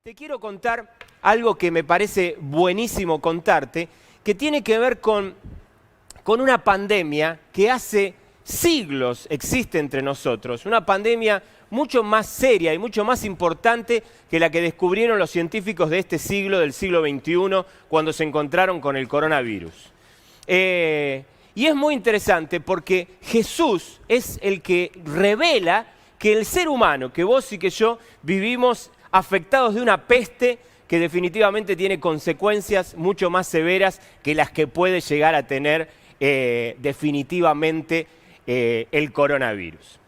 Te quiero contar algo que me parece buenísimo contarte, que tiene que ver con una pandemia que hace siglos existe entre nosotros, una pandemia mucho más seria y mucho más importante que la que descubrieron los científicos de este siglo, del siglo XXI, cuando se encontraron con el coronavirus. Y es muy interesante porque Jesús es el que revela que el ser humano, que vos y que yo vivimos afectados de una peste que definitivamente tiene consecuencias mucho más severas que las que puede llegar a tener definitivamente el coronavirus.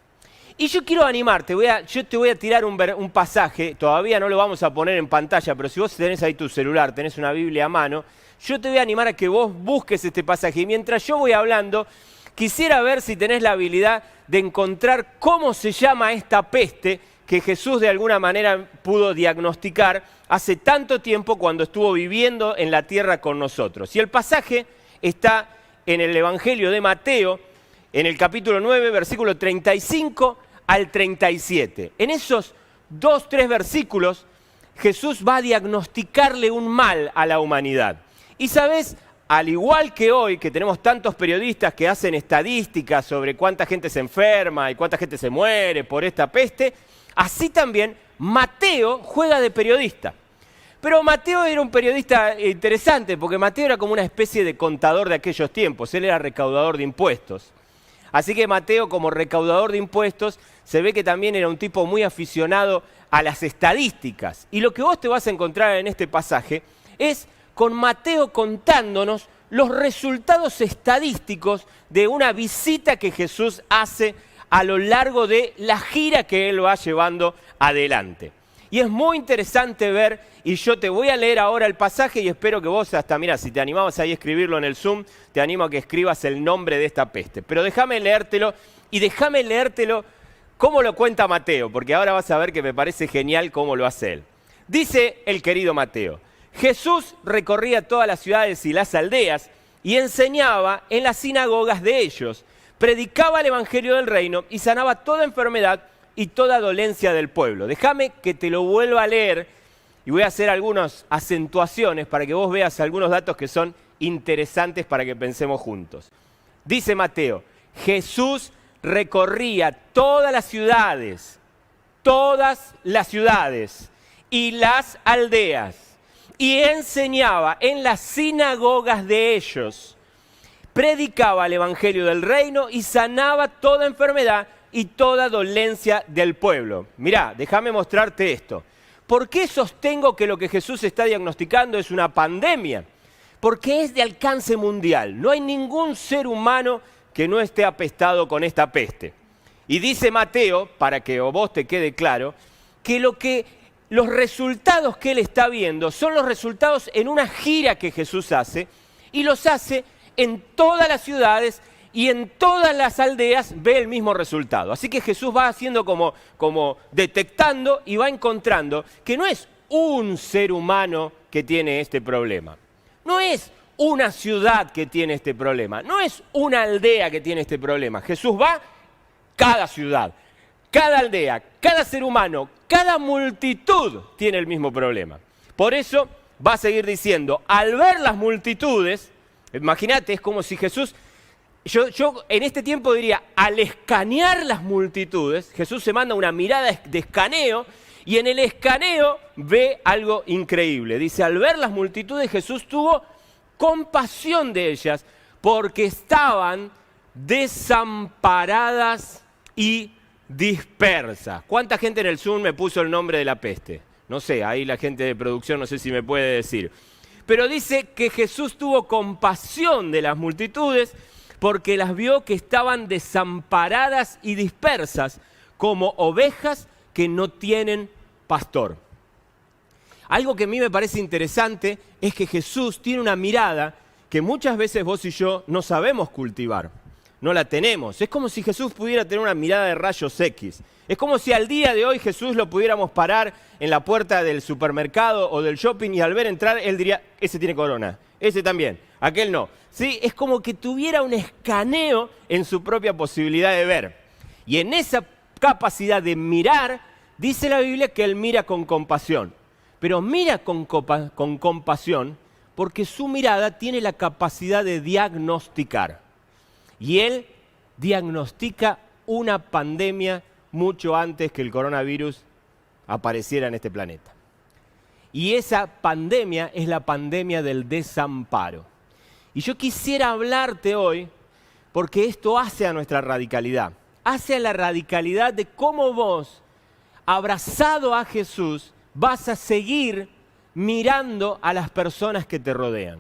Y yo quiero animarte, yo te voy a tirar un pasaje, todavía no lo vamos a poner en pantalla, pero si vos tenés ahí tu celular, tenés una Biblia a mano, yo te voy a animar a que vos busques este pasaje. Y mientras yo voy hablando, quisiera ver si tenés la habilidad de encontrar cómo se llama esta peste que Jesús de alguna manera pudo diagnosticar hace tanto tiempo cuando estuvo viviendo en la tierra con nosotros. Y el pasaje está en el Evangelio de Mateo, en el capítulo 9, versículo 35 al 37. En esos 3 versículos, Jesús va a diagnosticarle un mal a la humanidad. Y sabes, al igual que hoy, que tenemos tantos periodistas que hacen estadísticas sobre cuánta gente se enferma y cuánta gente se muere por esta peste, así también Mateo juega de periodista. Pero Mateo era un periodista interesante, porque Mateo era como una especie de contador de aquellos tiempos, él era recaudador de impuestos. Así que Mateo, como recaudador de impuestos, se ve que también era un tipo muy aficionado a las estadísticas. Y lo que vos te vas a encontrar en este pasaje es con Mateo contándonos los resultados estadísticos de una visita que Jesús hace a lo largo de la gira que él va llevando adelante. Y es muy interesante ver, y yo te voy a leer ahora el pasaje y espero que vos hasta, mira, si te animabas ahí a escribirlo en el Zoom, te animo a que escribas el nombre de esta peste. Pero déjame leértelo y déjame leértelo cómo lo cuenta Mateo, porque ahora vas a ver que me parece genial cómo lo hace él. Dice el querido Mateo: Jesús recorría todas las ciudades y las aldeas y enseñaba en las sinagogas de ellos, predicaba el evangelio del reino y sanaba toda enfermedad y toda dolencia del pueblo. Déjame que te lo vuelva a leer y voy a hacer algunas acentuaciones para que vos veas algunos datos que son interesantes para que pensemos juntos. Dice Mateo: Jesús recorría todas las ciudades y las aldeas y enseñaba en las sinagogas de ellos, predicaba el evangelio del reino y sanaba toda enfermedad y toda dolencia del pueblo. Mirá, déjame mostrarte esto. ¿Por qué sostengo que lo que Jesús está diagnosticando es una pandemia? Porque es de alcance mundial. No hay ningún ser humano que no esté apestado con esta peste. Y dice Mateo, para que a vos te quede claro, que los resultados que él está viendo son los resultados en una gira que Jesús hace, y los hace en todas las ciudades y en todas las aldeas ve el mismo resultado. Así que Jesús va haciendo como detectando y va encontrando que no es un ser humano que tiene este problema. No es una ciudad que tiene este problema. No es una aldea que tiene este problema. Jesús va cada ciudad, cada aldea, cada ser humano, cada multitud tiene el mismo problema. Por eso va a seguir diciendo, al ver las multitudes, imagínate, es como si Jesús... Yo en este tiempo diría, al escanear las multitudes, Jesús se manda una mirada de escaneo y en el escaneo ve algo increíble. Dice, al ver las multitudes, Jesús tuvo compasión de ellas porque estaban desamparadas y dispersas. ¿Cuánta gente en el Zoom me puso el nombre de la peste? No sé, ahí la gente de producción no sé si me puede decir. Pero dice que Jesús tuvo compasión de las multitudes porque las vio que estaban desamparadas y dispersas como ovejas que no tienen pastor. Algo que a mí me parece interesante es que Jesús tiene una mirada que muchas veces vos y yo no sabemos cultivar, no la tenemos. Es como si Jesús pudiera tener una mirada de rayos X. Es como si al día de hoy Jesús lo pudiéramos parar en la puerta del supermercado o del shopping y al ver entrar él diría, ese tiene corona, ese también, aquel no. ¿Sí? Es como que tuviera un escaneo en su propia posibilidad de ver. Y en esa capacidad de mirar, dice la Biblia que él mira con compasión. pero mira con compasión, porque su mirada tiene la capacidad de diagnosticar. Y Él diagnostica una pandemia mucho antes que el coronavirus apareciera en este planeta. Y esa pandemia es la pandemia del desamparo. Y yo quisiera hablarte hoy, porque esto hace a nuestra radicalidad. Hace a la radicalidad de cómo vos, abrazado a Jesús, vas a seguir mirando a las personas que te rodean.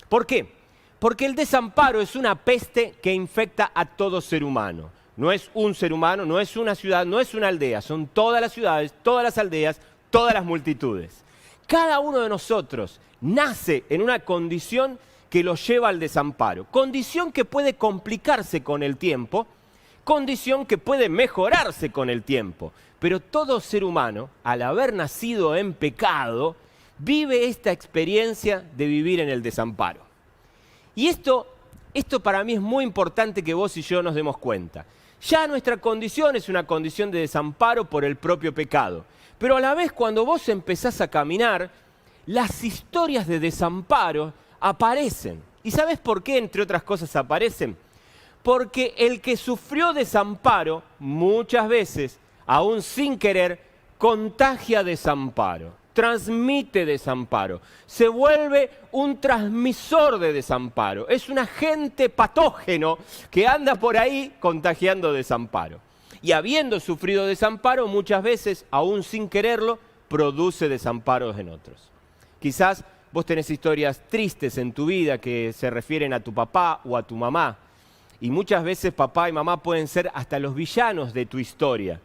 ¿Por qué? Porque el desamparo es una peste que infecta a todo ser humano. No es un ser humano, no es una ciudad, no es una aldea. Son todas las ciudades, todas las aldeas, todas las multitudes. Cada uno de nosotros nace en una condición que lo lleva al desamparo. Condición que puede complicarse con el tiempo, condición que puede mejorarse con el tiempo. Pero todo ser humano, al haber nacido en pecado, vive esta experiencia de vivir en el desamparo. Y esto para mí es muy importante que vos y yo nos demos cuenta. Ya nuestra condición es una condición de desamparo por el propio pecado. Pero a la vez cuando vos empezás a caminar, las historias de desamparo aparecen. ¿Y sabés por qué, entre otras cosas, aparecen? Porque el que sufrió desamparo, muchas veces, aún sin querer, contagia desamparo, transmite desamparo, se vuelve un transmisor de desamparo. Es un agente patógeno que anda por ahí contagiando desamparo. Y habiendo sufrido desamparo, muchas veces, aún sin quererlo, produce desamparos en otros. Quizás vos tenés historias tristes en tu vida que se refieren a tu papá o a tu mamá. Y muchas veces papá y mamá pueden ser hasta los villanos de tu historia.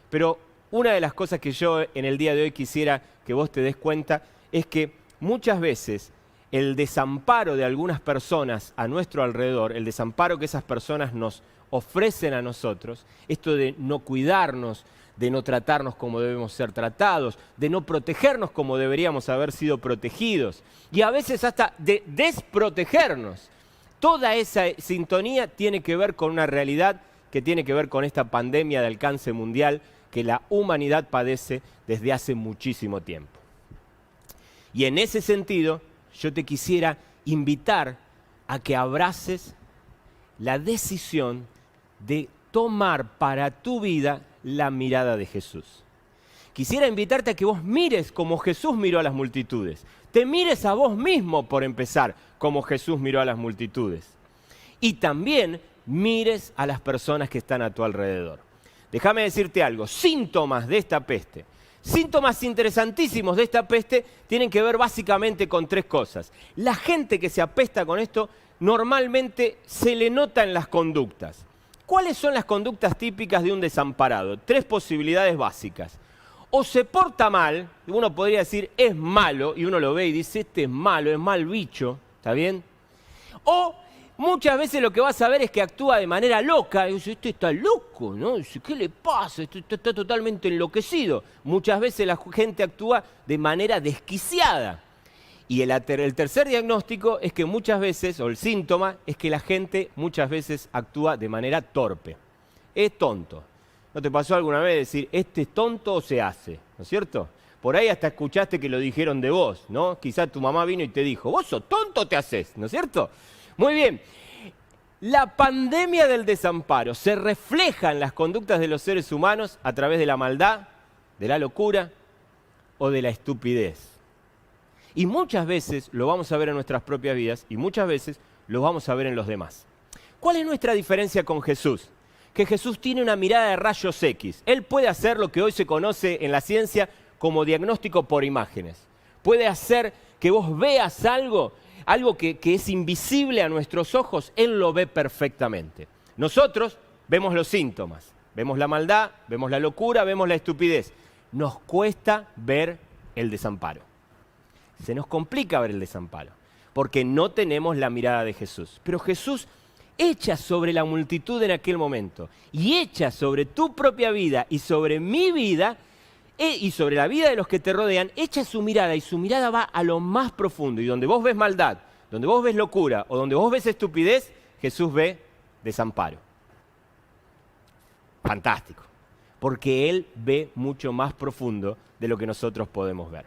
Pero una de las cosas que yo en el día de hoy quisiera que vos te des cuenta es que muchas veces el desamparo de algunas personas a nuestro alrededor, el desamparo que esas personas nos ofrecen a nosotros, esto de no cuidarnos, de no tratarnos como debemos ser tratados, de no protegernos como deberíamos haber sido protegidos, y a veces hasta de desprotegernos. Toda esa sintonía tiene que ver con una realidad que tiene que ver con esta pandemia de alcance mundial que la humanidad padece desde hace muchísimo tiempo. Y en ese sentido, yo te quisiera invitar a que abraces la decisión de tomar para tu vida la mirada de Jesús. Quisiera invitarte a que vos mires como Jesús miró a las multitudes. Te mires a vos mismo, por empezar, como Jesús miró a las multitudes. Y también mires a las personas que están a tu alrededor. Déjame decirte algo, síntomas de esta peste, síntomas interesantísimos de esta peste tienen que ver básicamente con tres cosas. La gente que se apesta con esto normalmente se le nota en las conductas. ¿Cuáles son las conductas típicas de un desamparado? Tres posibilidades básicas. O se porta mal, uno podría decir es malo, y uno lo ve y dice este es malo, es mal bicho, ¿está bien? O muchas veces lo que vas a ver es que actúa de manera loca, y dice este está loco, ¿no? Dice, ¿qué le pasa? Este está totalmente enloquecido. Muchas veces la gente actúa de manera desquiciada. Y el tercer diagnóstico es que muchas veces, o el síntoma, es que la gente muchas veces actúa de manera torpe. Es tonto. ¿No te pasó alguna vez decir, este es tonto o se hace? ¿No es cierto? Por ahí hasta escuchaste que lo dijeron de vos, ¿no? Quizás tu mamá vino y te dijo, vos sos tonto o te haces, ¿no es cierto? Muy bien. La pandemia del desamparo se refleja en las conductas de los seres humanos a través de la maldad, de la locura o de la estupidez. Y muchas veces lo vamos a ver en nuestras propias vidas y muchas veces lo vamos a ver en los demás. ¿Cuál es nuestra diferencia con Jesús? Que Jesús tiene una mirada de rayos X. Él puede hacer lo que hoy se conoce en la ciencia como diagnóstico por imágenes. Puede hacer que vos veas algo que es invisible a nuestros ojos, Él lo ve perfectamente. Nosotros vemos los síntomas, vemos la maldad, vemos la locura, vemos la estupidez. Nos cuesta ver el desamparo. Se nos complica ver el desamparo, porque no tenemos la mirada de Jesús. Pero Jesús echa sobre la multitud en aquel momento, y echa sobre tu propia vida y sobre mi vida, y sobre la vida de los que te rodean, echa su mirada, y su mirada va a lo más profundo. Y donde vos ves maldad, donde vos ves locura, o donde vos ves estupidez, Jesús ve desamparo. Fantástico, porque Él ve mucho más profundo de lo que nosotros podemos ver.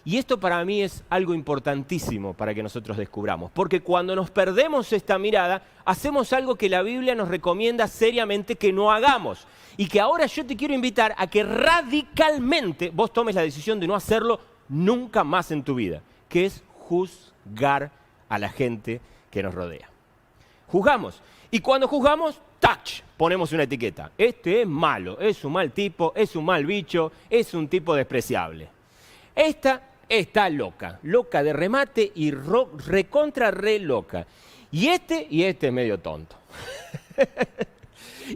Y esto para mí es algo importantísimo para que nosotros descubramos, porque cuando nos perdemos esta mirada, hacemos algo que la Biblia nos recomienda seriamente que no hagamos. Y que ahora yo te quiero invitar a que radicalmente vos tomes la decisión de no hacerlo nunca más en tu vida, que es juzgar a la gente que nos rodea. Juzgamos. Y cuando juzgamos, ¡tach!, ponemos una etiqueta. Este es malo, es un mal tipo, es un mal bicho, es un tipo despreciable. Esta está loca, loca de remate y recontra re loca. Y este es medio tonto.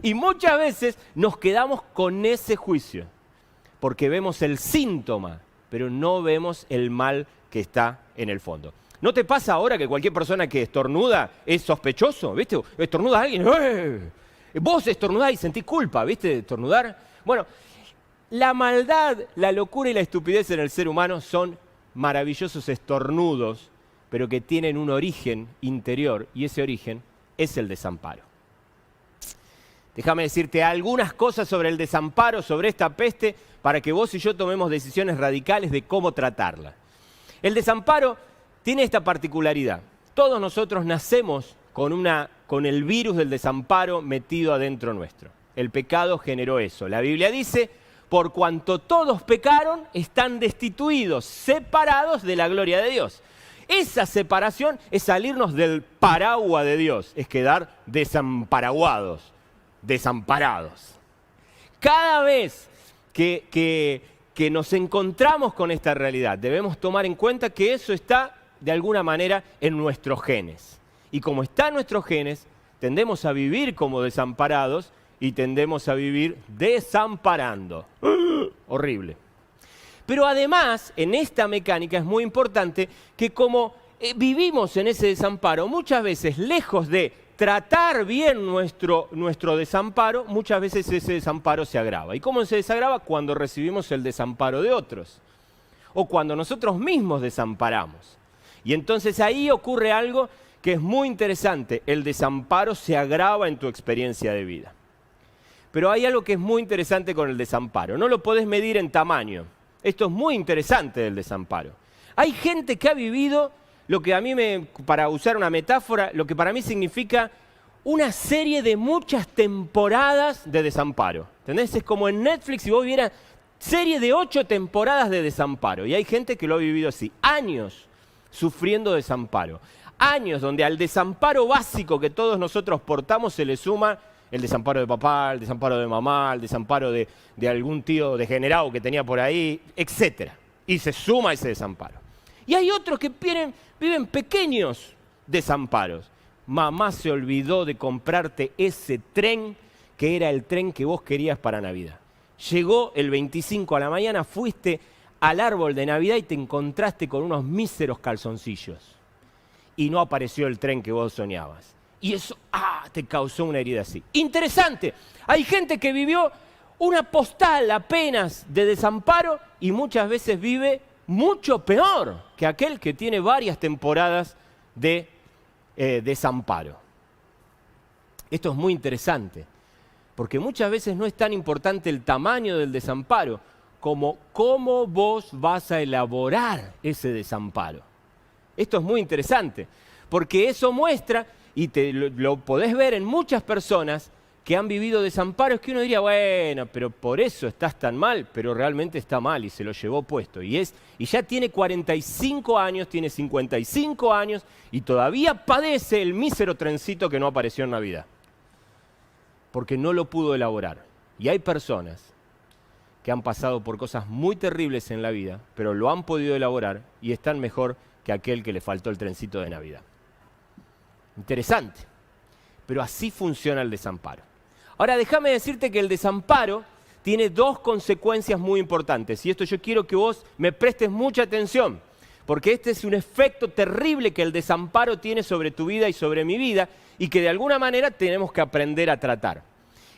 Y muchas veces nos quedamos con ese juicio, porque vemos el síntoma, pero no vemos el mal que está en el fondo. ¿No te pasa ahora que cualquier persona que estornuda es sospechoso? ¿Viste? Estornuda a alguien, ¡eh! Vos estornudás y sentís culpa, ¿viste? De estornudar. Bueno, la maldad, la locura y la estupidez en el ser humano son maravillosos estornudos, pero que tienen un origen interior, y ese origen es el desamparo. Déjame decirte algunas cosas sobre el desamparo, sobre esta peste, para que vos y yo tomemos decisiones radicales de cómo tratarla. El desamparo tiene esta particularidad. Todos nosotros nacemos con el virus del desamparo metido adentro nuestro. El pecado generó eso. La Biblia dice: por cuanto todos pecaron, están destituidos, separados de la gloria de Dios. Esa separación es salirnos del paraguas de Dios, es quedar desamparaguados, desamparados. Cada vez que nos encontramos con esta realidad, debemos tomar en cuenta que eso está de alguna manera en nuestros genes. Y como está en nuestros genes, tendemos a vivir como desamparados y tendemos a vivir desamparando. Horrible. Pero además, en esta mecánica es muy importante que como vivimos en ese desamparo, muchas veces, lejos de tratar bien nuestro desamparo, muchas veces ese desamparo se agrava. ¿Y cómo se desagrava? Cuando recibimos el desamparo de otros. O cuando nosotros mismos desamparamos. Y entonces ahí ocurre algo que es muy interesante. El desamparo se agrava en tu experiencia de vida. Pero hay algo que es muy interesante con el desamparo. No lo podés medir en tamaño. Esto es muy interesante del desamparo. Hay gente que ha vivido lo que a mí para usar una metáfora, lo que para mí significa una serie de muchas temporadas de desamparo. ¿Entendés? Es como en Netflix si vos vieras serie de 8 temporadas de desamparo. Y hay gente que lo ha vivido así. Años sufriendo desamparo. Años donde al desamparo básico que todos nosotros portamos se le suma el desamparo de papá, el desamparo de mamá, el desamparo de algún tío degenerado que tenía por ahí, etc. Y se suma ese desamparo. Y hay otros que viven pequeños desamparos. Mamá se olvidó de comprarte ese tren que era el tren que vos querías para Navidad. Llegó el 25 a la mañana, fuiste al árbol de Navidad y te encontraste con unos míseros calzoncillos. Y no apareció el tren que vos soñabas. Y eso, te causó una herida así. Interesante. Hay gente que vivió una postal apenas de desamparo y muchas veces vive mucho peor que aquel que tiene varias temporadas de desamparo. Esto es muy interesante, porque muchas veces no es tan importante el tamaño del desamparo como cómo vos vas a elaborar ese desamparo. Esto es muy interesante, porque eso muestra, y lo podés ver en muchas personas que han vivido desamparos, que uno diría, bueno, pero por eso estás tan mal, pero realmente está mal y se lo llevó puesto. Y ya tiene 45 años, tiene 55 años y todavía padece el mísero trencito que no apareció en Navidad. Porque no lo pudo elaborar. Y hay personas que han pasado por cosas muy terribles en la vida, pero lo han podido elaborar y están mejor que aquel que le faltó el trencito de Navidad. Interesante. Pero así funciona el desamparo. Ahora, déjame decirte que el desamparo tiene dos consecuencias muy importantes. Y esto yo quiero que vos me prestes mucha atención. Porque este es un efecto terrible que el desamparo tiene sobre tu vida y sobre mi vida. Y que de alguna manera tenemos que aprender a tratar.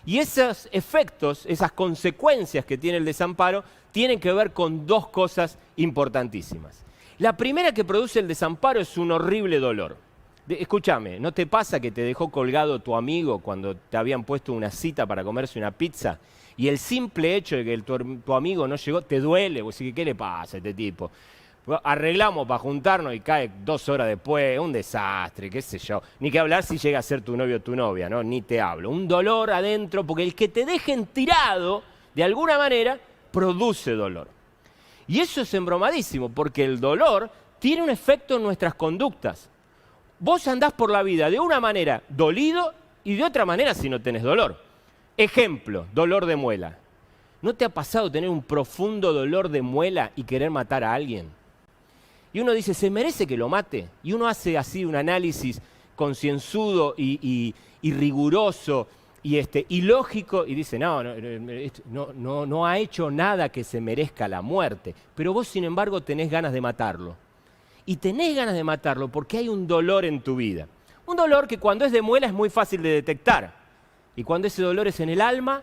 Y esos efectos, esas consecuencias que tiene el desamparo, tienen que ver con dos cosas importantísimas. La primera que produce el desamparo es un horrible dolor. Escúchame, ¿no te pasa que te dejó colgado tu amigo cuando te habían puesto una cita para comerse una pizza? Y el simple hecho de que tu amigo no llegó te duele, vos decís, ¿qué le pasa a este tipo? Arreglamos para juntarnos y cae 2 horas después, un desastre, qué sé yo. Ni que hablar si llega a ser tu novio o tu novia, ¿no? Ni te hablo. Un dolor adentro, porque el que te dejen tirado, de alguna manera, produce dolor. Y eso es embromadísimo, porque el dolor tiene un efecto en nuestras conductas. Vos andás por la vida de una manera dolido y de otra manera si no tenés dolor. Ejemplo, dolor de muela. ¿No te ha pasado tener un profundo dolor de muela y querer matar a alguien? Y uno dice, ¿se merece que lo mate? Y uno hace así un análisis concienzudo y riguroso y lógico y dice, no ha hecho nada que se merezca la muerte. Pero vos, sin embargo, tenés ganas de matarlo. Y tenés ganas de matarlo porque hay un dolor en tu vida. Un dolor que cuando es de muela es muy fácil de detectar. Y cuando ese dolor es en el alma,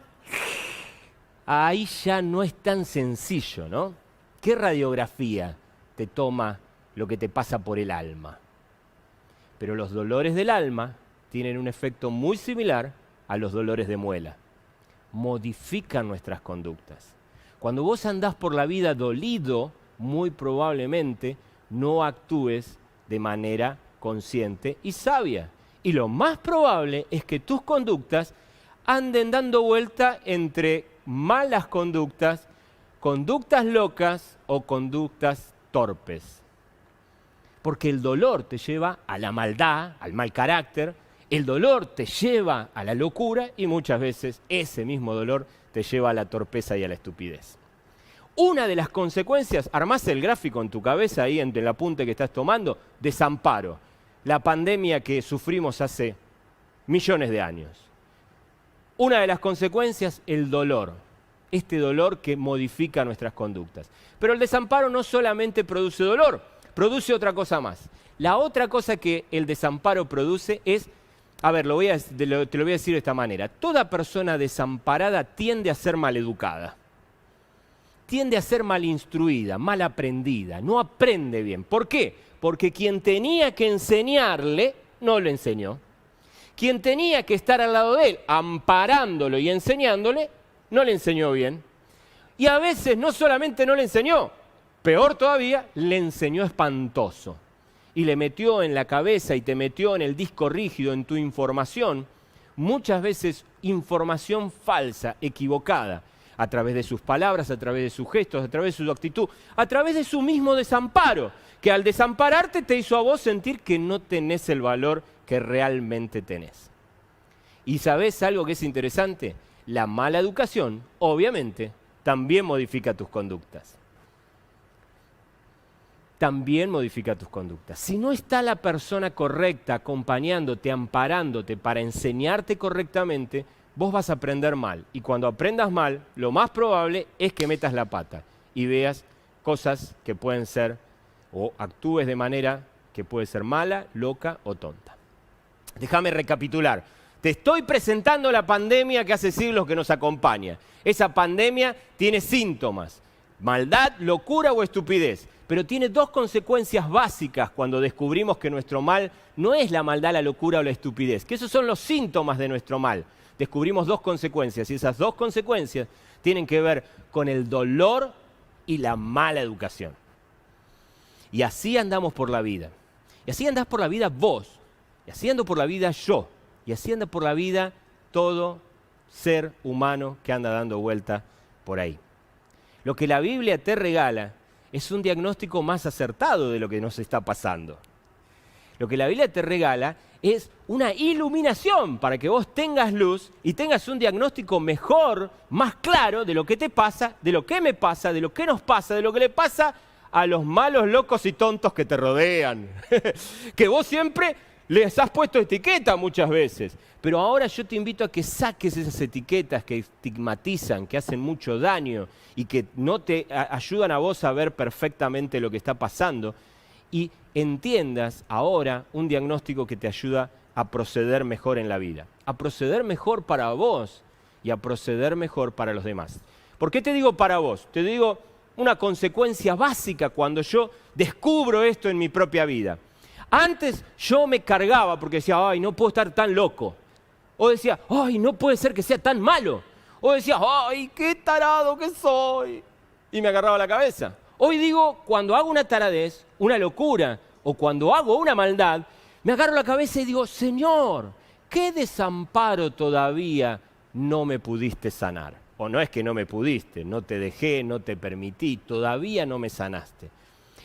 ahí ya no es tan sencillo, ¿no? ¿Qué radiografía te toma lo que te pasa por el alma? Pero los dolores del alma tienen un efecto muy similar a los dolores de muela. Modifican nuestras conductas. Cuando vos andás por la vida dolido, muy probablemente no actúes de manera consciente y sabia. Y lo más probable es que tus conductas anden dando vuelta entre malas conductas, conductas locas o conductas torpes. Porque el dolor te lleva a la maldad, al mal carácter, el dolor te lleva a la locura y muchas veces ese mismo dolor te lleva a la torpeza y a la estupidez. Una de las consecuencias, armás el gráfico en tu cabeza ahí en el apunte que estás tomando, desamparo, la pandemia que sufrimos hace millones de años. Una de las consecuencias, el dolor, este dolor que modifica nuestras conductas. Pero el desamparo no solamente produce dolor, produce otra cosa más. La otra cosa que el desamparo produce es, te lo voy a decir de esta manera, toda persona desamparada tiende a ser maleducada. Tiende a ser mal instruida, mal aprendida, no aprende bien. ¿Por qué? Porque quien tenía que enseñarle, no le enseñó. Quien tenía que estar al lado de él, amparándolo y enseñándole, no le enseñó bien. Y a veces no solamente no le enseñó, peor todavía, le enseñó espantoso. Y le metió en la cabeza y te metió en el disco rígido, en tu información, muchas veces información falsa, equivocada, a través de sus palabras, a través de sus gestos, a través de su actitud, a través de su mismo desamparo, que al desampararte te hizo a vos sentir que no tenés el valor que realmente tenés. ¿Y sabés algo que es interesante? La mala educación, obviamente, también modifica tus conductas. También modifica tus conductas. Si no está la persona correcta acompañándote, amparándote para enseñarte correctamente, vos vas a aprender mal. Y cuando aprendas mal, lo más probable es que metas la pata y veas cosas que pueden ser, o actúes de manera que puede ser mala, loca o tonta. Déjame recapitular. Te estoy presentando la pandemia que hace siglos que nos acompaña. Esa pandemia tiene síntomas: maldad, locura o estupidez. Pero tiene dos consecuencias básicas cuando descubrimos que nuestro mal no es la maldad, la locura o la estupidez, que esos son los síntomas de nuestro mal. Descubrimos dos consecuencias y esas dos consecuencias tienen que ver con el dolor y la mala educación. Y así andamos por la vida. Y así andás por la vida vos. Y así ando por la vida yo. Y así anda por la vida todo ser humano que anda dando vuelta por ahí. Lo que la Biblia te regala es un diagnóstico más acertado de lo que nos está pasando. Lo que la Biblia te regala es una iluminación para que vos tengas luz y tengas un diagnóstico mejor, más claro de lo que te pasa, de lo que me pasa, de lo que nos pasa, de lo que le pasa a los malos, locos y tontos que te rodean. Que vos siempre les has puesto etiqueta muchas veces. Pero ahora yo te invito a que saques esas etiquetas que estigmatizan, que hacen mucho daño y que no te ayudan a vos a ver perfectamente lo que está pasando y entiendas ahora un diagnóstico que te ayuda a proceder mejor en la vida, a proceder mejor para vos y a proceder mejor para los demás. ¿Por qué te digo para vos? Te digo una consecuencia básica cuando yo descubro esto en mi propia vida. Antes yo me cargaba porque decía, ay, no puedo estar tan loco. O decía, ay, no puede ser que sea tan malo. O decía, ay, qué tarado que soy. Y me agarraba la cabeza. Hoy digo, cuando hago una taradez, una locura, o cuando hago una maldad, me agarro la cabeza y digo, Señor, ¿qué desamparo todavía no me pudiste sanar? O no es que no me pudiste, no te dejé, no te permití, todavía no me sanaste.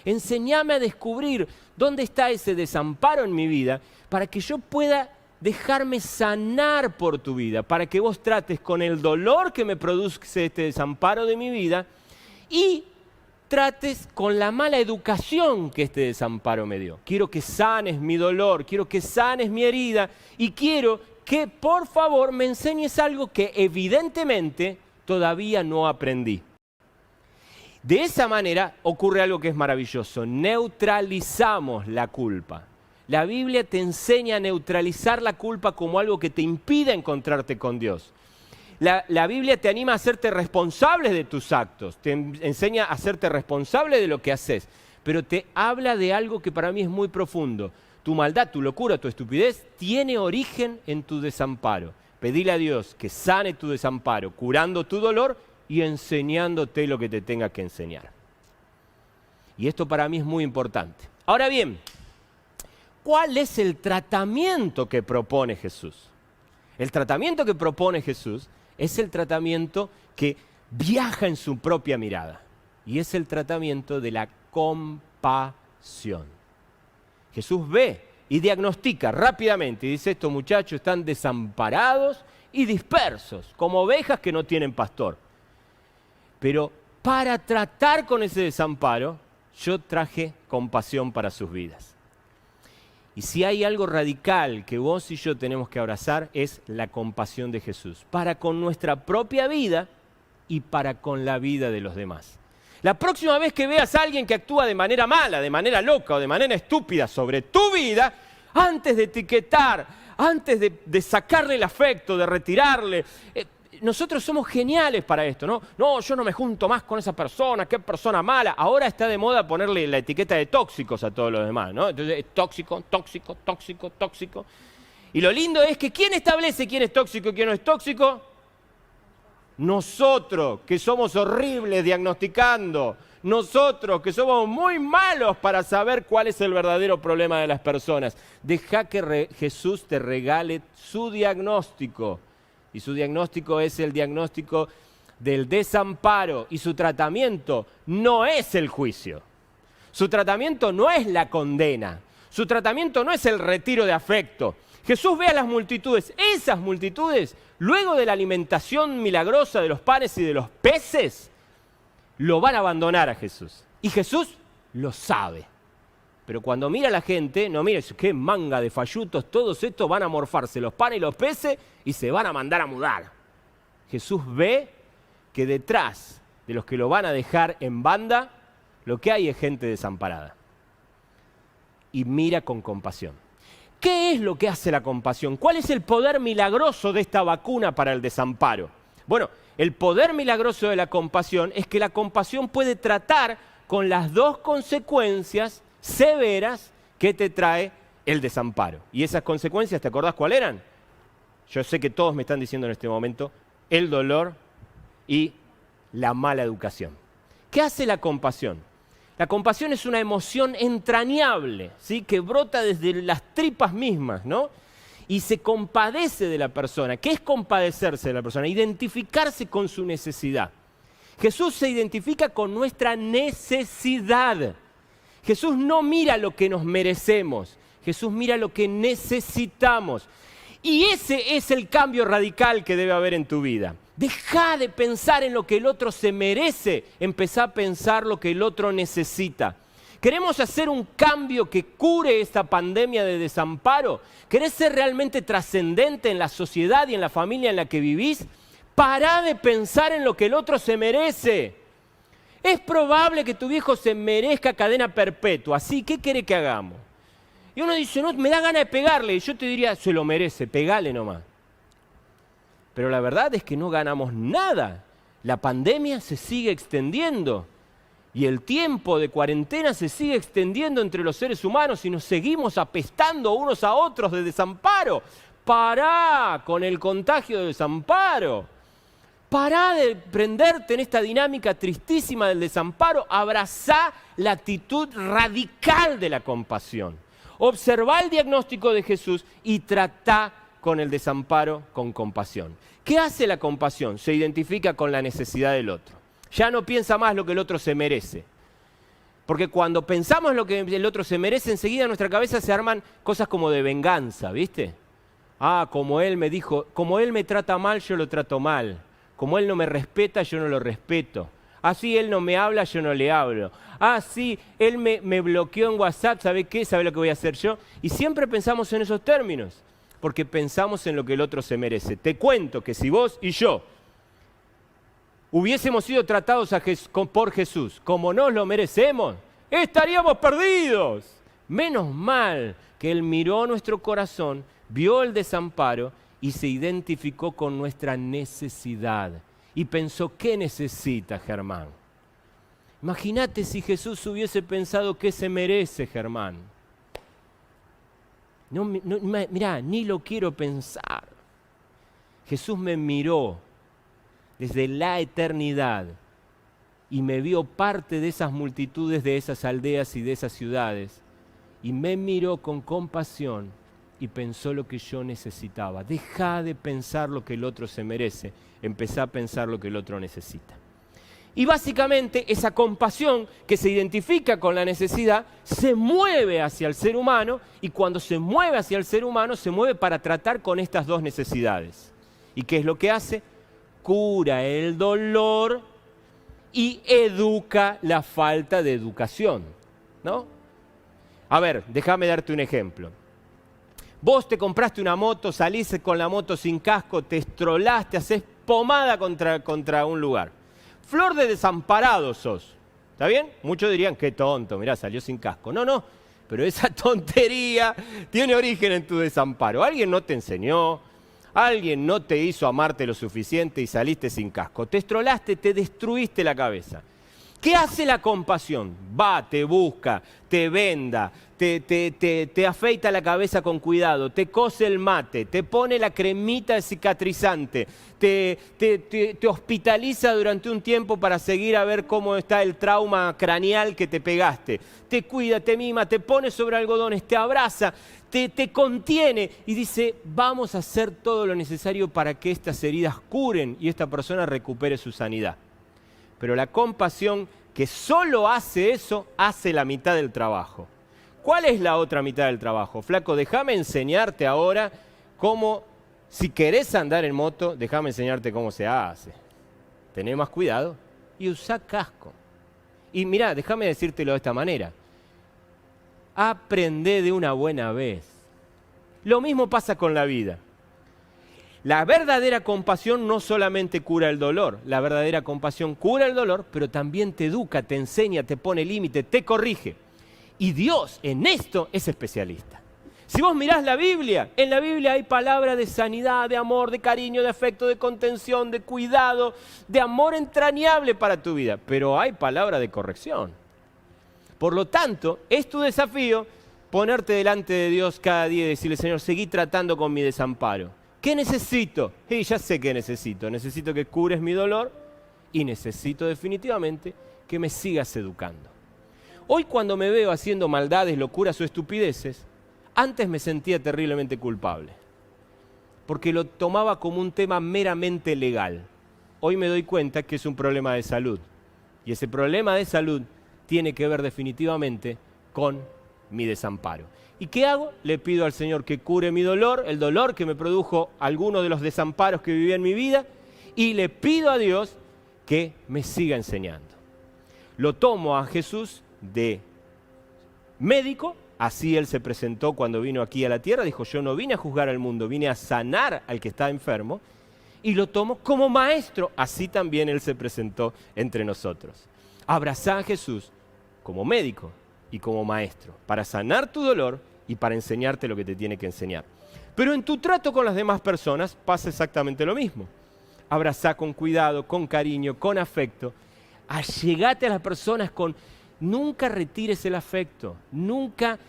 Enséñame a descubrir dónde está ese desamparo en mi vida para que yo pueda dejarme sanar por tu vida, para que vos trates con el dolor que me produce este desamparo de mi vida y trates con la mala educación que este desamparo me dio. Quiero que sanes mi dolor, quiero que sanes mi herida y quiero que por favor me enseñes algo que evidentemente todavía no aprendí. De esa manera ocurre algo que es maravilloso. Neutralizamos la culpa. La Biblia te enseña a neutralizar la culpa como algo que te impide encontrarte con Dios. La Biblia te anima a hacerte responsable de tus actos, te enseña a hacerte responsable de lo que haces, pero te habla de algo que para mí es muy profundo. Tu maldad, tu locura, tu estupidez tiene origen en tu desamparo. Pedile a Dios que sane tu desamparo, curando tu dolor y enseñándote lo que te tenga que enseñar. Y esto para mí es muy importante. Ahora bien, ¿cuál es el tratamiento que propone Jesús? El tratamiento que propone Jesús es el tratamiento que viaja en su propia mirada. Y es el tratamiento de la compasión. Jesús ve y diagnostica rápidamente y dice, estos muchachos están desamparados y dispersos, como ovejas que no tienen pastor. Pero para tratar con ese desamparo, yo traje compasión para sus vidas. Y si hay algo radical que vos y yo tenemos que abrazar, es la compasión de Jesús, para con nuestra propia vida y para con la vida de los demás. La próxima vez que veas a alguien que actúa de manera mala, de manera loca o de manera estúpida sobre tu vida, antes de etiquetar, antes de sacarle el afecto, de retirarle, nosotros somos geniales para esto, ¿no? No, yo no me junto más con esa persona, qué persona mala. Ahora está de moda ponerle la etiqueta de tóxicos a todos los demás, ¿no? Entonces, tóxico, tóxico, tóxico, tóxico. Y lo lindo es que ¿quién establece quién es tóxico y quién no es tóxico? Nosotros, que somos horribles diagnosticando. Nosotros, que somos muy malos para saber cuál es el verdadero problema de las personas. Deja que Jesús te regale su diagnóstico. Y su diagnóstico es el diagnóstico del desamparo. Y su tratamiento no es el juicio. Su tratamiento no es la condena. Su tratamiento no es el retiro de afecto. Jesús ve a las multitudes. Esas multitudes, luego de la alimentación milagrosa de los panes y de los peces, lo van a abandonar a Jesús. Y Jesús lo sabe. Pero cuando mira a la gente, no mira, qué manga de fallutos, todos estos van a morfarse los panes y los peces y se van a mandar a mudar. Jesús ve que detrás de los que lo van a dejar en banda, lo que hay es gente desamparada. Y mira con compasión. ¿Qué es lo que hace la compasión? ¿Cuál es el poder milagroso de esta vacuna para el desamparo? Bueno, el poder milagroso de la compasión es que la compasión puede tratar con las dos consecuencias severas que te trae el desamparo. Y esas consecuencias, ¿te acordás cuáles eran? Yo sé que todos me están diciendo en este momento, el dolor y la mala educación. ¿Qué hace la compasión? La compasión es una emoción entrañable, ¿sí? Que brota desde las tripas mismas, ¿no? Y se compadece de la persona. ¿Qué es compadecerse de la persona? Identificarse con su necesidad. Jesús se identifica con nuestra necesidad. Jesús no mira lo que nos merecemos, Jesús mira lo que necesitamos. Y ese es el cambio radical que debe haber en tu vida. Deja de pensar en lo que el otro se merece, empezá a pensar lo que el otro necesita. ¿Queremos hacer un cambio que cure esta pandemia de desamparo? ¿Querés ser realmente trascendente en la sociedad y en la familia en la que vivís? Pará de pensar en lo que el otro se merece. Es probable que tu viejo se merezca cadena perpetua, ¿sí? ¿Qué quiere que hagamos? Y uno dice, no, me da ganas de pegarle. Y yo te diría, se lo merece, pegale nomás. Pero la verdad es que no ganamos nada. La pandemia se sigue extendiendo. Y el tiempo de cuarentena se sigue extendiendo entre los seres humanos y nos seguimos apestando unos a otros de desamparo. Pará con el contagio de desamparo. Pará de prenderte en esta dinámica tristísima del desamparo, abrazá la actitud radical de la compasión. Observá el diagnóstico de Jesús y tratá con el desamparo con compasión. ¿Qué hace la compasión? Se identifica con la necesidad del otro. Ya no piensa más lo que el otro se merece. Porque cuando pensamos lo que el otro se merece, enseguida en nuestra cabeza se arman cosas como de venganza, ¿viste? Ah, como él me dijo, como él me trata mal, yo lo trato mal. Como él no me respeta, yo no lo respeto. Así él no me habla, yo no le hablo. Ah, sí, él me bloqueó en WhatsApp, ¿sabe qué? ¿Sabe lo que voy a hacer yo? Y siempre pensamos en esos términos, porque pensamos en lo que el otro se merece. Te cuento que si vos y yo hubiésemos sido tratados por Jesús como nos lo merecemos, estaríamos perdidos. Menos mal que Él miró nuestro corazón, vio el desamparo y se identificó con nuestra necesidad. Y pensó, ¿qué necesita Germán? Imagínate si Jesús hubiese pensado qué se merece Germán. Mirá, ni lo quiero pensar. Jesús me miró desde la eternidad y me vio parte de esas multitudes, de esas aldeas y de esas ciudades, y me miró con compasión y pensó lo que yo necesitaba. Deja de pensar lo que el otro se merece, empezá a pensar lo que el otro necesita. Y básicamente esa compasión que se identifica con la necesidad se mueve hacia el ser humano, y cuando se mueve hacia el ser humano se mueve para tratar con estas dos necesidades. ¿Y qué es lo que hace? Cura el dolor y educa la falta de educación, ¿no? A ver, déjame darte un ejemplo. Vos te compraste una moto, salís con la moto sin casco, te estrolaste, haces pomada contra un lugar. Flor de desamparado sos, ¿está bien? Muchos dirían, qué tonto, mirá, salió sin casco. No, pero esa tontería tiene origen en tu desamparo. Alguien no te enseñó, alguien no te hizo amarte lo suficiente y saliste sin casco. Te estrolaste, te destruiste la cabeza. ¿Qué hace la compasión? Va, te busca, te venda, te afeita la cabeza con cuidado, te cose el mate, te pone la cremita cicatrizante, te hospitaliza durante un tiempo para seguir a ver cómo está el trauma craneal que te pegaste. Te cuida, te mima, te pone sobre algodones, te abraza, te contiene y dice, vamos a hacer todo lo necesario para que estas heridas curen y esta persona recupere su sanidad. Pero la compasión, que solo hace eso, hace la mitad del trabajo. ¿Cuál es la otra mitad del trabajo? Flaco, déjame enseñarte ahora cómo, si querés andar en moto, déjame enseñarte cómo se hace. Tené más cuidado y usá casco. Y mirá, déjame decírtelo de esta manera. Aprendé de una buena vez. Lo mismo pasa con la vida. La verdadera compasión no solamente cura el dolor, la verdadera compasión cura el dolor, pero también te educa, te enseña, te pone límite, te corrige. Y Dios en esto es especialista. Si vos mirás la Biblia, en la Biblia hay palabras de sanidad, de amor, de cariño, de afecto, de contención, de cuidado, de amor entrañable para tu vida, pero hay palabra de corrección. Por lo tanto, es tu desafío ponerte delante de Dios cada día y decirle, Señor, seguí tratando con mi desamparo. ¿Qué necesito? Y ya sé qué necesito. Necesito que cures mi dolor y necesito definitivamente que me sigas educando. Hoy cuando me veo haciendo maldades, locuras o estupideces, antes me sentía terriblemente culpable, porque lo tomaba como un tema meramente legal. Hoy me doy cuenta que es un problema de salud. Y ese problema de salud tiene que ver definitivamente con mi desamparo. ¿Y qué hago? Le pido al Señor que cure mi dolor, el dolor que me produjo alguno de los desamparos que viví en mi vida, y le pido a Dios que me siga enseñando. Lo tomo a Jesús de médico, así Él se presentó cuando vino aquí a la tierra, dijo, yo no vine a juzgar al mundo, vine a sanar al que está enfermo, y lo tomo como maestro, así también Él se presentó entre nosotros. Abrazá a Jesús como médico y como maestro, para sanar tu dolor y para enseñarte lo que te tiene que enseñar. Pero en tu trato con las demás personas pasa exactamente lo mismo. Abrazá con cuidado, con cariño, con afecto. Allegate a las personas con Nunca retires el afecto, nunca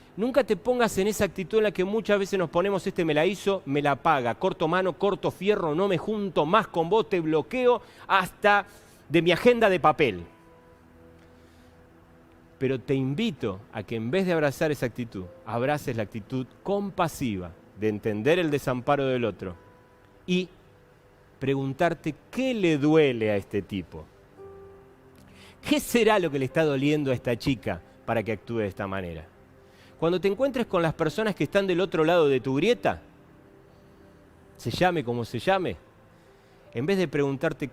te pongas en esa actitud en la que muchas veces nos ponemos, este me la hizo, me la paga, corto mano, corto fierro, no me junto más con vos, te bloqueo hasta de mi agenda de papel. Pero te invito a que en vez de abrazar esa actitud, abraces la actitud compasiva de entender el desamparo del otro y preguntarte qué le duele a este tipo. ¿Qué será lo que le está doliendo a esta chica para que actúe de esta manera? Cuando te encuentres con las personas que están del otro lado de tu grieta, se llame como se llame, en vez de preguntarte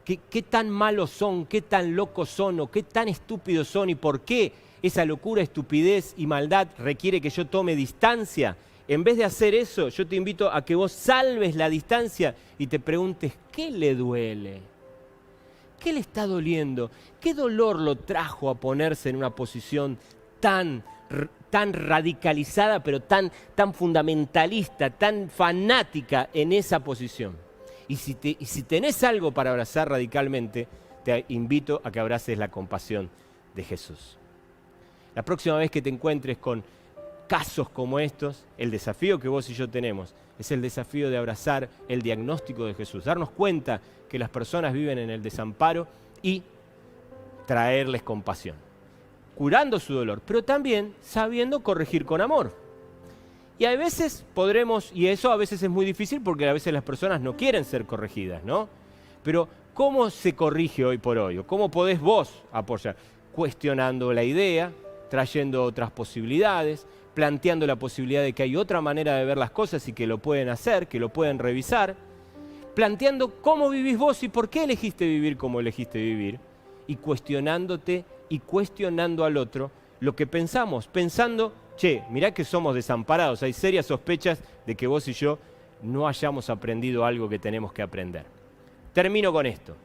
qué tan malos son, qué tan locos son o qué tan estúpidos son y por qué esa locura, estupidez y maldad requiere que yo tome distancia, en vez de hacer eso, yo te invito a que vos salves la distancia y te preguntes, ¿qué le duele? ¿Qué le está doliendo? ¿Qué dolor lo trajo a ponerse en una posición tan radicalizada, pero tan fundamentalista, tan fanática en esa posición? Y si tenés algo para abrazar radicalmente, te invito a que abraces la compasión de Jesús. La próxima vez que te encuentres con casos como estos, el desafío que vos y yo tenemos es el desafío de abrazar el diagnóstico de Jesús, darnos cuenta que las personas viven en el desamparo y traerles compasión, curando su dolor, pero también sabiendo corregir con amor. Y a veces podremos, y eso a veces es muy difícil porque a veces las personas no quieren ser corregidas, ¿no? Pero ¿cómo se corrige hoy por hoy? ¿O cómo podés vos apoyar? Cuestionando la idea, trayendo otras posibilidades, planteando la posibilidad de que hay otra manera de ver las cosas y que lo pueden hacer, que lo pueden revisar, planteando cómo vivís vos y por qué elegiste vivir como elegiste vivir, y cuestionándote y cuestionando al otro lo que pensamos, pensando, mirá que somos desamparados, hay serias sospechas de que vos y yo no hayamos aprendido algo que tenemos que aprender. Termino con esto.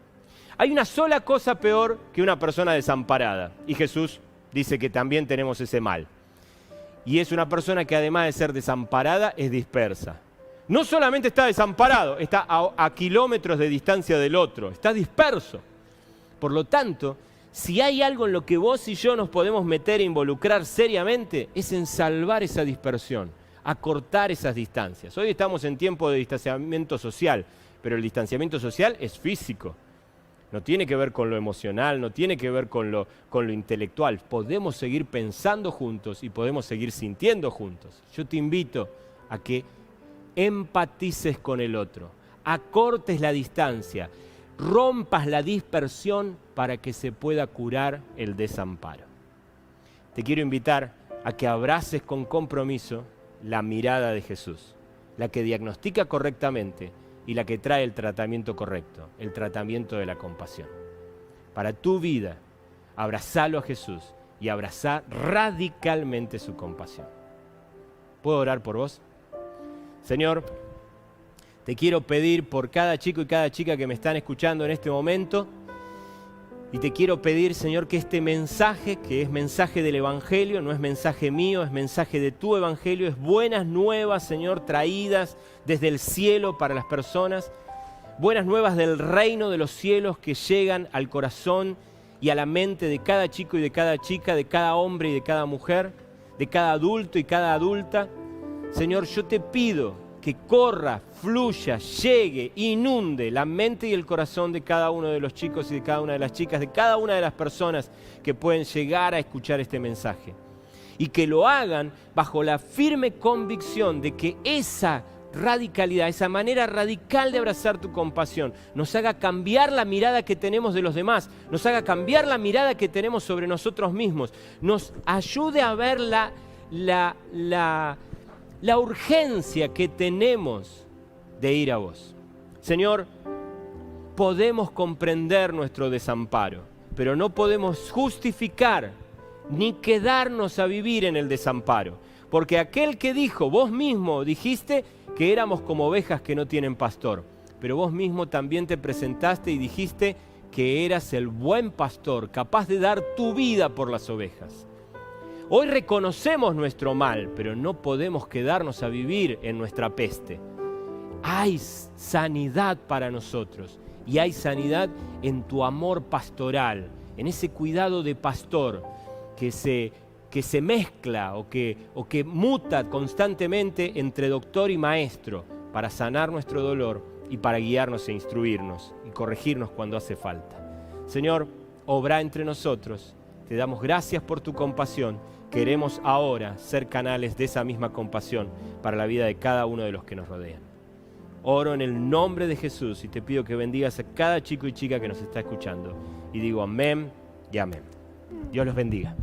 Hay una sola cosa peor que una persona desamparada, y Jesús dice que también tenemos ese mal. Y es una persona que además de ser desamparada, es dispersa. No solamente está desamparado, está a kilómetros de distancia del otro, está disperso. Por lo tanto, si hay algo en lo que vos y yo nos podemos meter e involucrar seriamente, es en salvar esa dispersión, acortar esas distancias. Hoy estamos en tiempo de distanciamiento social, pero el distanciamiento social es físico. No tiene que ver con lo emocional, no tiene que ver con lo intelectual. Podemos seguir pensando juntos y podemos seguir sintiendo juntos. Yo te invito a que empatices con el otro, acortes la distancia, rompas la dispersión para que se pueda curar el desamparo. Te quiero invitar a que abraces con compromiso la mirada de Jesús, la que diagnostica correctamente y la que trae el tratamiento correcto, el tratamiento de la compasión. Para tu vida, abrazalo a Jesús y abrazá radicalmente su compasión. ¿Puedo orar por vos? Señor, te quiero pedir por cada chico y cada chica que me están escuchando en este momento, y te quiero pedir, Señor, que este mensaje, que es mensaje del Evangelio, no es mensaje mío, es mensaje de tu Evangelio, es buenas nuevas, Señor, traídas desde el cielo para las personas, buenas nuevas del reino de los cielos que llegan al corazón y a la mente de cada chico y de cada chica, de cada hombre y de cada mujer, de cada adulto y cada adulta. Señor, yo te pido que corra, fluya, llegue, inunde la mente y el corazón de cada uno de los chicos y de cada una de las chicas, de cada una de las personas que pueden llegar a escuchar este mensaje. Y que lo hagan bajo la firme convicción de que esa radicalidad, esa manera radical de abrazar tu compasión, nos haga cambiar la mirada que tenemos de los demás, nos haga cambiar la mirada que tenemos sobre nosotros mismos, nos ayude a ver la urgencia que tenemos de ir a vos. Señor, podemos comprender nuestro desamparo, pero no podemos justificar ni quedarnos a vivir en el desamparo. Porque aquel que dijo, vos mismo dijiste que éramos como ovejas que no tienen pastor, pero vos mismo también te presentaste y dijiste que eras el buen pastor, capaz de dar tu vida por las ovejas. Hoy reconocemos nuestro mal, pero no podemos quedarnos a vivir en nuestra peste. Hay sanidad para nosotros y hay sanidad en tu amor pastoral, en ese cuidado de pastor que se mezcla o que muta constantemente entre doctor y maestro para sanar nuestro dolor y para guiarnos e instruirnos y corregirnos cuando hace falta. Señor, obra entre nosotros. Te damos gracias por tu compasión. Queremos ahora ser canales de esa misma compasión para la vida de cada uno de los que nos rodean. Oro en el nombre de Jesús y te pido que bendigas a cada chico y chica que nos está escuchando. Y digo amén y amén. Dios los bendiga.